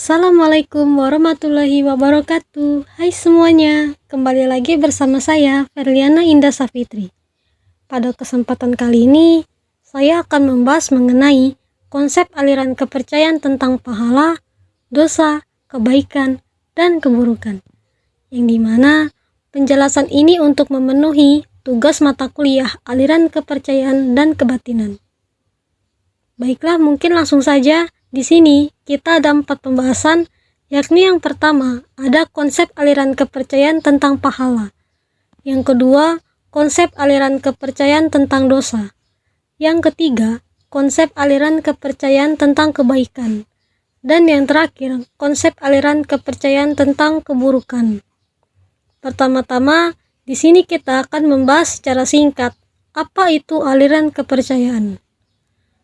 Assalamualaikum warahmatullahi wabarakatuh. Hai semuanya, kembali lagi bersama saya Ferliana Indah Safitri. Pada kesempatan kali ini, saya akan membahas mengenai konsep aliran kepercayaan tentang pahala, dosa, kebaikan, dan keburukan. Yang dimana penjelasan ini untuk memenuhi tugas mata kuliah aliran kepercayaan dan kebatinan. Baiklah, mungkin langsung saja. Di sini kita ada 4 pembahasan, yakni yang pertama ada konsep aliran kepercayaan tentang pahala. Yang kedua, konsep aliran kepercayaan tentang dosa. Yang ketiga, konsep aliran kepercayaan tentang kebaikan. Dan yang terakhir, konsep aliran kepercayaan tentang keburukan. Pertama-tama, di sini kita akan membahas secara singkat apa itu aliran kepercayaan.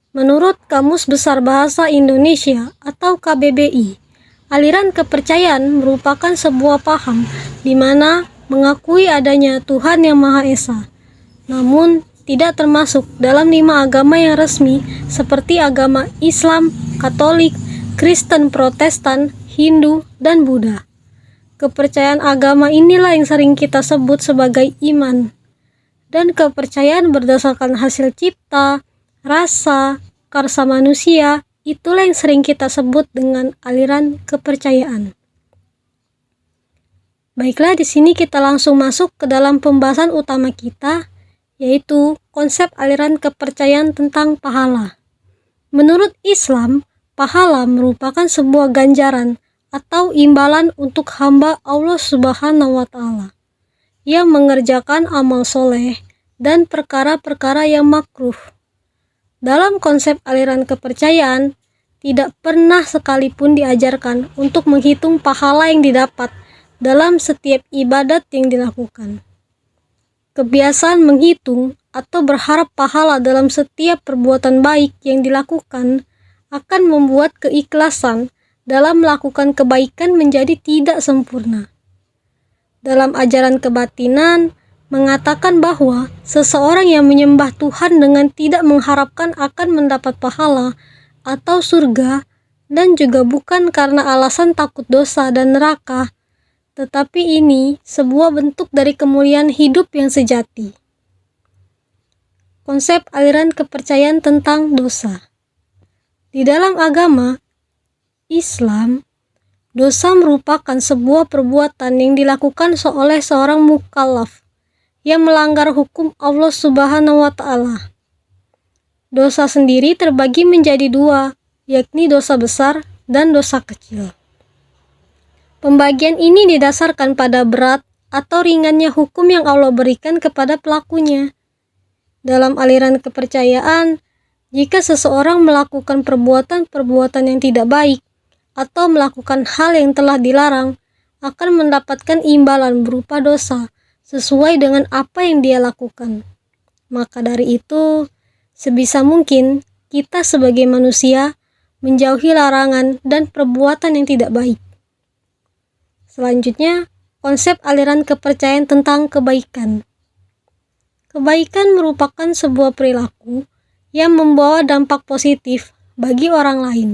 Menurut Kamus Besar Bahasa Indonesia atau KBBI, aliran kepercayaan merupakan sebuah paham di mana mengakui adanya Tuhan yang Maha Esa, namun tidak termasuk dalam 5 agama yang resmi seperti agama Islam, Katolik, Kristen Protestan, Hindu, dan Buddha. Kepercayaan agama inilah yang sering kita sebut sebagai iman, dan kepercayaan berdasarkan hasil cipta, rasa, karsa manusia, itulah yang sering kita sebut dengan aliran kepercayaan. Baiklah, di sini kita langsung masuk ke dalam pembahasan utama kita, yaitu konsep aliran kepercayaan tentang pahala. Menurut Islam, pahala merupakan sebuah ganjaran atau imbalan untuk hamba Allah Subhanahu wa Ta'ala yang mengerjakan amal soleh dan perkara-perkara yang makruh. Dalam konsep aliran kepercayaan, tidak pernah sekalipun diajarkan untuk menghitung pahala yang didapat dalam setiap ibadat yang dilakukan. Kebiasaan menghitung atau berharap pahala dalam setiap perbuatan baik yang dilakukan akan membuat keikhlasan dalam melakukan kebaikan menjadi tidak sempurna. Dalam ajaran kebatinan, mengatakan bahwa seseorang yang menyembah Tuhan dengan tidak mengharapkan akan mendapat pahala atau surga, dan juga bukan karena alasan takut dosa dan neraka, tetapi ini sebuah bentuk dari kemuliaan hidup yang sejati. Konsep aliran kepercayaan tentang dosa. Di dalam agama Islam, dosa merupakan sebuah perbuatan yang dilakukan oleh seorang mukallaf yang melanggar hukum Allah Subhanahu wa Ta'ala. Dosa sendiri terbagi menjadi 2, yakni dosa besar dan dosa kecil. Pembagian ini didasarkan pada berat atau ringannya hukum yang Allah berikan kepada pelakunya. Dalam aliran kepercayaan, jika seseorang melakukan perbuatan-perbuatan yang tidak baik atau melakukan hal yang telah dilarang, akan mendapatkan imbalan berupa dosa sesuai dengan apa yang dia lakukan. Maka dari itu, sebisa mungkin kita sebagai manusia menjauhi larangan dan perbuatan yang tidak baik. Selanjutnya, konsep aliran kepercayaan tentang kebaikan. Kebaikan merupakan sebuah perilaku yang membawa dampak positif bagi orang lain.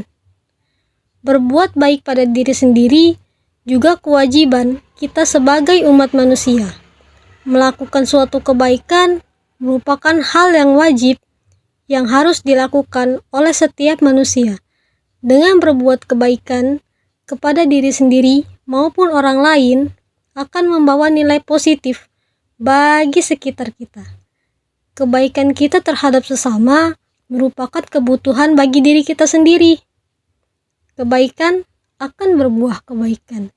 Berbuat baik pada diri sendiri juga kewajiban kita sebagai umat manusia. Melakukan suatu kebaikan merupakan hal yang wajib yang harus dilakukan oleh setiap manusia. Dengan berbuat kebaikan kepada diri sendiri maupun orang lain akan membawa nilai positif bagi sekitar kita. Kebaikan kita terhadap sesama merupakan kebutuhan bagi diri kita sendiri. Kebaikan akan berbuah kebaikan,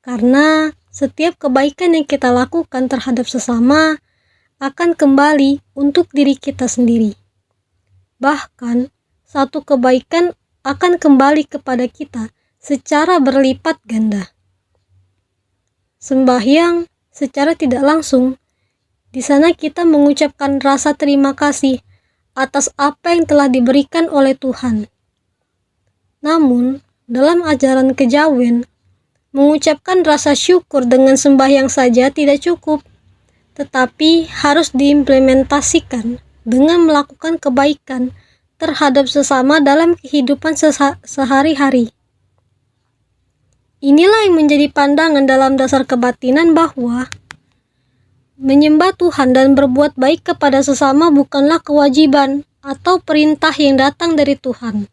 karena setiap kebaikan yang kita lakukan terhadap sesama akan kembali untuk diri kita sendiri. Bahkan, satu kebaikan akan kembali kepada kita secara berlipat ganda. Sembahyang secara tidak langsung, di sana kita mengucapkan rasa terima kasih atas apa yang telah diberikan oleh Tuhan. Namun, dalam ajaran kejawen, mengucapkan rasa syukur dengan sembahyang saja tidak cukup, tetapi harus diimplementasikan dengan melakukan kebaikan terhadap sesama dalam kehidupan sehari-hari. Inilah yang menjadi pandangan dalam dasar kebatinan bahwa menyembah Tuhan dan berbuat baik kepada sesama bukanlah kewajiban atau perintah yang datang dari Tuhan,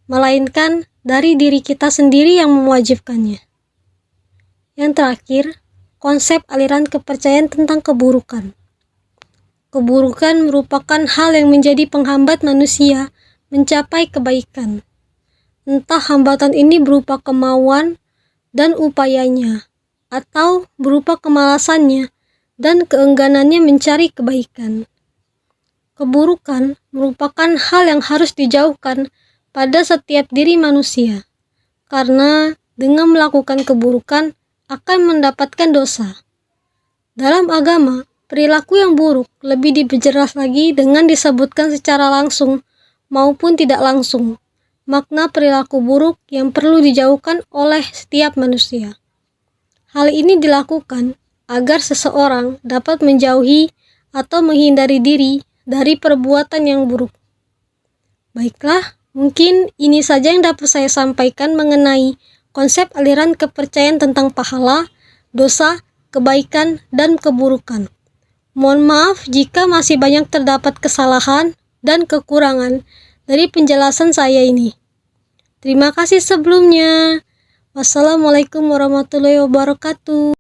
melainkan dari diri kita sendiri yang mewajibkannya. Yang terakhir, konsep aliran kepercayaan tentang keburukan. Keburukan merupakan hal yang menjadi penghambat manusia mencapai kebaikan. Entah hambatan ini berupa kemauan dan upayanya, atau berupa kemalasannya dan keengganannya mencari kebaikan. Keburukan merupakan hal yang harus dijauhkan pada setiap diri manusia, karena dengan melakukan keburukan akan mendapatkan dosa. Dalam agama, perilaku yang buruk lebih diperjelas lagi dengan disebutkan secara langsung maupun tidak langsung makna perilaku buruk yang perlu dijauhkan oleh setiap manusia. Hal ini dilakukan agar seseorang dapat menjauhi atau menghindari diri dari perbuatan yang buruk. Baiklah, mungkin ini saja yang dapat saya sampaikan mengenai konsep aliran kepercayaan tentang pahala, dosa, kebaikan, dan keburukan. Mohon maaf jika masih banyak terdapat kesalahan dan kekurangan dari penjelasan saya ini. Terima kasih sebelumnya. Wassalamualaikum warahmatullahi wabarakatuh.